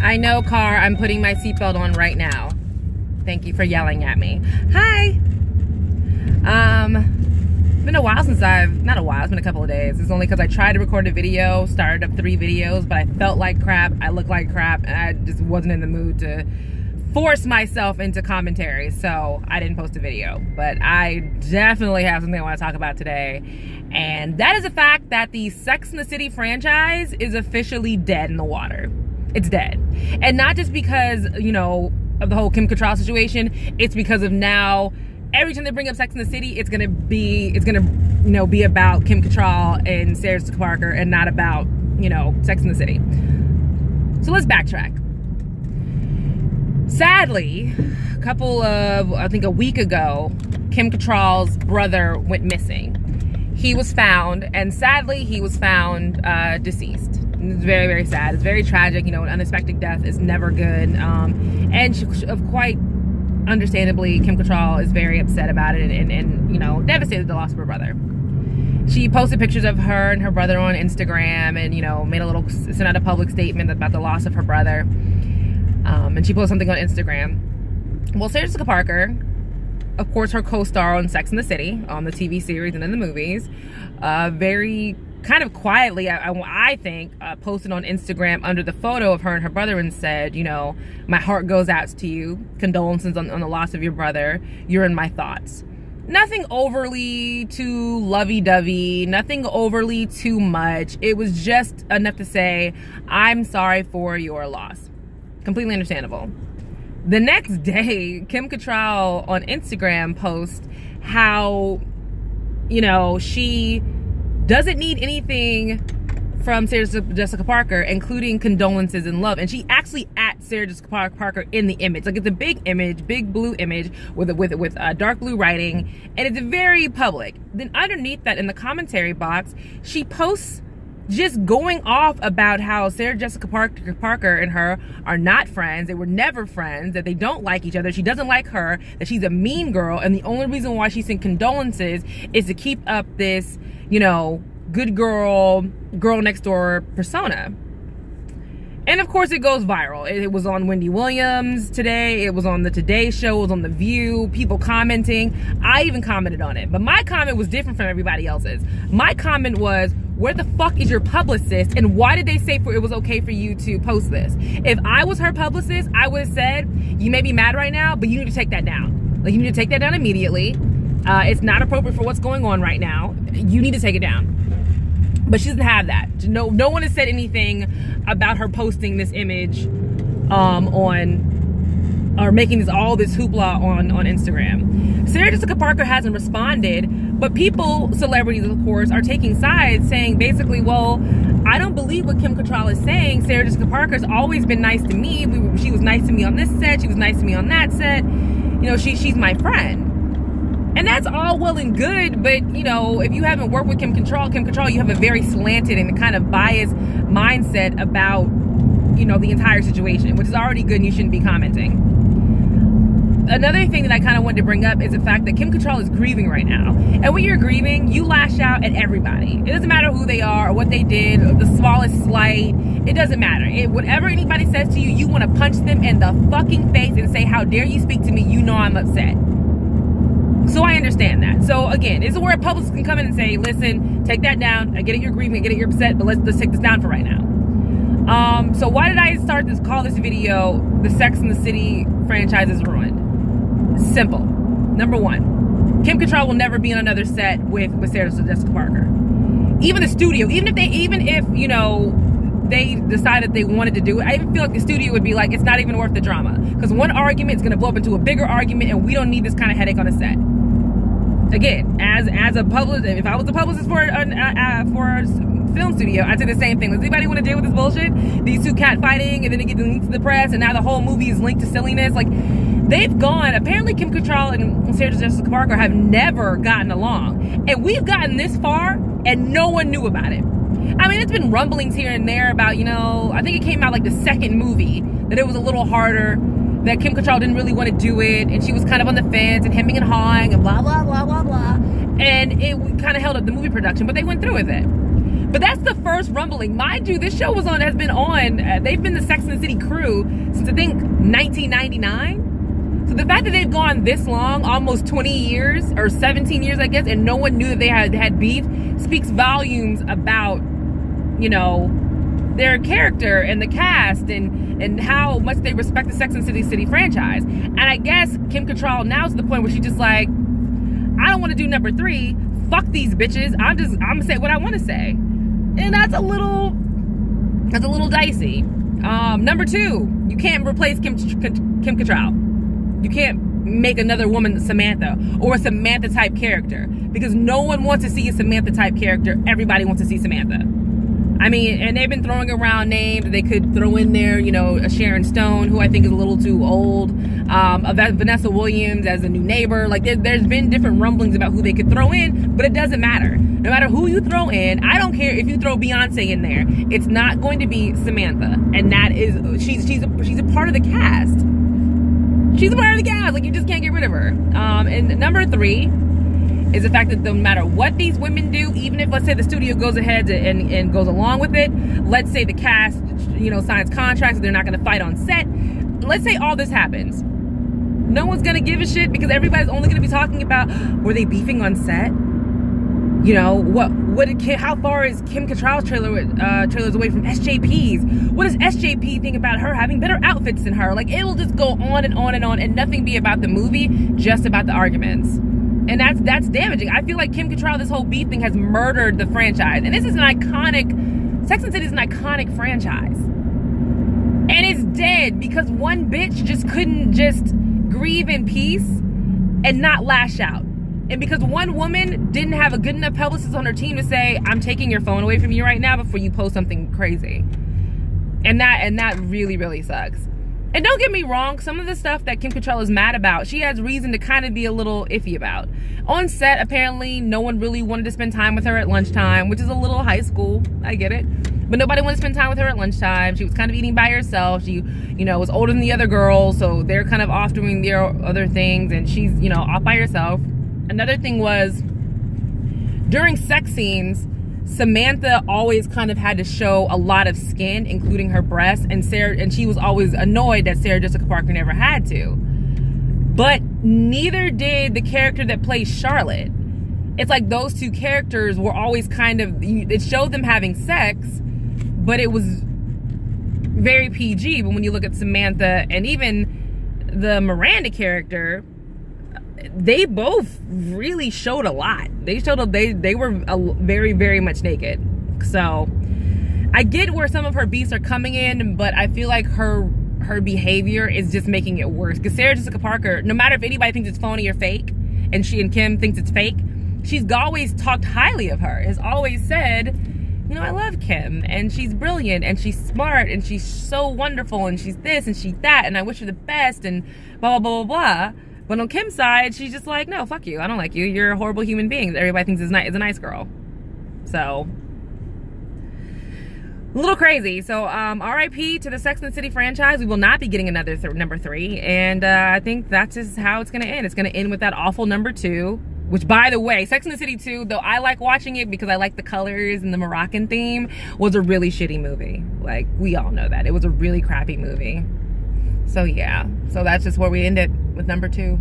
I know, car, I'm putting my seatbelt on right now. Thank you for yelling at me. Hi. It's been a while since not a while, it's been a couple of days. It's only because I tried to record a video, started up 3 videos, but I felt like crap, I looked like crap, and I just wasn't in the mood to force myself into commentary, so I didn't post a video. But I definitely have something I want to talk about today, and that is the fact that the Sex and the City franchise is officially dead in the water. It's dead. And not just because, you know, of the whole Kim Cattrall situation, it's because of now, every time they bring up Sex and the City, it's gonna you know, be about Kim Cattrall and Sarah Jessica Parker and not about, you know, Sex and the City. So let's backtrack. Sadly, a week ago, Kim Cattrall's brother went missing. He was found, and sadly, he was found deceased. It's very, very sad. It's very tragic. You know, an unexpected death is never good. And quite understandably, Kim Cattrall is very upset about it and you know, devastated at the loss of her brother. She posted pictures of her and her brother on Instagram and, you know, sent out a public statement about the loss of her brother. And she posted something on Instagram. Well, Sarah Jessica Parker, of course, her co-star on Sex and the City, on the TV series and in the movies, very kind of quietly, I think, posted on Instagram under the photo of her and her brother and said, you know, my heart goes out to you. Condolences on the loss of your brother. You're in my thoughts. Nothing overly too lovey-dovey, nothing overly too much. It was just enough to say, I'm sorry for your loss. Completely understandable. The next day, Kim Cattrall on Instagram posts how, you know, she doesn't need anything from Sarah Jessica Parker, including condolences and love. And she actually at Sarah Jessica Parker in the image. Like, it's a big image, big blue image with dark blue writing, and it's very public. Then underneath that, in the commentary box, she posts just going off about how Sarah Jessica Parker and her are not friends. They were never friends, that they don't like each other. She doesn't like her, that she's a mean girl, and the only reason why she sent condolences is to keep up this, you know, good girl next door persona. And of course it goes viral. It was on Wendy Williams today. It was on the Today Show. It was on The View. People commenting. I even commented on it. But my comment was different from everybody else's. My comment was, where the fuck is your publicist? And why did they say it was okay for you to post this? If I was her publicist, I would have said, you may be mad right now, but you need to take that down. Like, you need to take that down immediately. It's not appropriate for what's going on right now. You need to take it down. But she doesn't have that. No one has said anything about her posting this image or making all this hoopla on Instagram. Sarah Jessica Parker hasn't responded, but people, celebrities of course, are taking sides, saying basically, well, I don't believe what Kim Cattrall is saying. Sarah Jessica Parker's always been nice to me. She was nice to me on this set. She was nice to me on that set. You know, she's my friend. And that's all well and good, but, you know, if you haven't worked with Kim Cattrall, you have a very slanted and kind of biased mindset about, you know, the entire situation, which is already good and you shouldn't be commenting. Another thing that I kind of wanted to bring up is the fact that Kim Cattrall is grieving right now. And when you're grieving, you lash out at everybody. It doesn't matter who they are or what they did, or the smallest slight. It doesn't matter. Whatever anybody says to you, you want to punch them in the fucking face and say, how dare you speak to me? You know I'm upset. So I understand that. So again, this is where a publicist can come in and say, listen, take that down. I get it, you're grieving, I get it, you're upset, but let's take this down for right now. So why did I call this video, The Sex and the City franchise is ruined? Simple. Number one, Kim Cattrall will never be on another set with Sarah Jessica Parker. Even the studio, even if you know, they decided they wanted to do it, I even feel like the studio would be like, it's not even worth the drama. Because one argument is going to blow up into a bigger argument, and we don't need this kind of headache on a set. Again, as a publicist, if I was a publicist for a film studio, I'd say the same thing. Does anybody want to deal with this bullshit? These two catfighting, and then they get linked to the press, and now the whole movie is linked to silliness. Like, they've gone. Apparently, Kim Cattrall and Sarah Jessica Parker have never gotten along, and we've gotten this far, and no one knew about it. I mean, it's been rumblings here and there about, you know, I think it came out like the second movie that it was a little harder, that Kim Cattrall didn't really want to do it, and she was kind of on the fence and hemming and hawing and blah, blah, blah, blah, blah. And it kind of held up the movie production, but they went through with it. But that's the first rumbling. Mind you, this show has been on, they've been the Sex and the City crew since I think 1999. So the fact that they've gone this long, almost 20 years, or 17 years, I guess, and no one knew that they had beef, speaks volumes about, you know, their character and the cast and how much they respect the Sex and the City franchise. And I guess Kim Cattrall now is to the point where she's just like, I don't want to do number 3. Fuck these bitches. I'm gonna say what I want to say. And that's a little dicey. Number 2, you can't replace Kim Cattrall. You can't make another woman Samantha or a Samantha type character, because no one wants to see a Samantha type character. Everybody wants to see Samantha. I mean, and they've been throwing around names. They could throw in there, you know, a Sharon Stone, who I think is a little too old. A Vanessa Williams as a new neighbor. Like, there's been different rumblings about who they could throw in, but it doesn't matter. No matter who you throw in, I don't care if you throw Beyonce in there. It's not going to be Samantha, and that is she's a part of the cast. She's a part of the cast. Like, you just can't get rid of her. And number 3 is the fact that no matter what these women do, even if, let's say, the studio goes ahead and goes along with it, let's say the cast, you know, signs contracts, they're not going to fight on set. Let's say all this happens. No one's going to give a shit, because everybody's only going to be talking about, were they beefing on set? You know, how far is Kim Cattrall's trailers away from SJP's? What does SJP think about her having better outfits than her? Like, it'll just go on and on and on, and nothing be about the movie, just about the arguments. And that's damaging. I feel like Kim Cattrall, this whole beef thing, has murdered the franchise. And this is an iconic, Sex and the City is an iconic franchise. And it's dead because one bitch just couldn't just grieve in peace and not lash out. And because one woman didn't have a good enough publicist on her team to say, I'm taking your phone away from you right now before you post something crazy. And that really, really sucks. And don't get me wrong, some of the stuff that Kim Cattrall is mad about, she has reason to kind of be a little iffy about. On set, apparently, no one really wanted to spend time with her at lunchtime, which is a little high school. I get it. But nobody wanted to spend time with her at lunchtime. She was kind of eating by herself. She, you know, was older than the other girls, so they're kind of off doing their other things, and she's, you know, off by herself. Another thing was, during sex scenes, Samantha always kind of had to show a lot of skin, including her breasts, and she was always annoyed that Sarah Jessica Parker never had to. But neither did the character that plays Charlotte. It's like those two characters were always kind of, it showed them having sex, but it was very PG. But when you look at Samantha and even the Miranda character, they both really showed a lot. They showed they were very, very much naked. So I get where some of her beefs are coming in, but I feel like her behavior is just making it worse. Because Sarah Jessica Parker, no matter if anybody thinks it's phony or fake, and she and Kim thinks it's fake, she's always talked highly of her. Has always said, you know, I love Kim, and she's brilliant, and she's smart, and she's so wonderful, and she's this, and she's that, and I wish her the best, and blah, blah, blah, blah, blah. But on Kim's side, she's just like, no, fuck you. I don't like you. You're a horrible human being that everybody thinks is a nice girl. So, a little crazy. So, RIP to the Sex and the City franchise. We will not be getting another number 3. And I think that's just how it's going to end. It's going to end with that awful number 2. Which, by the way, Sex and the City 2, though I like watching it because I like the colors and the Moroccan theme, was a really shitty movie. Like, we all know that. It was a really crappy movie. So, yeah. So, that's just where we ended with number 2.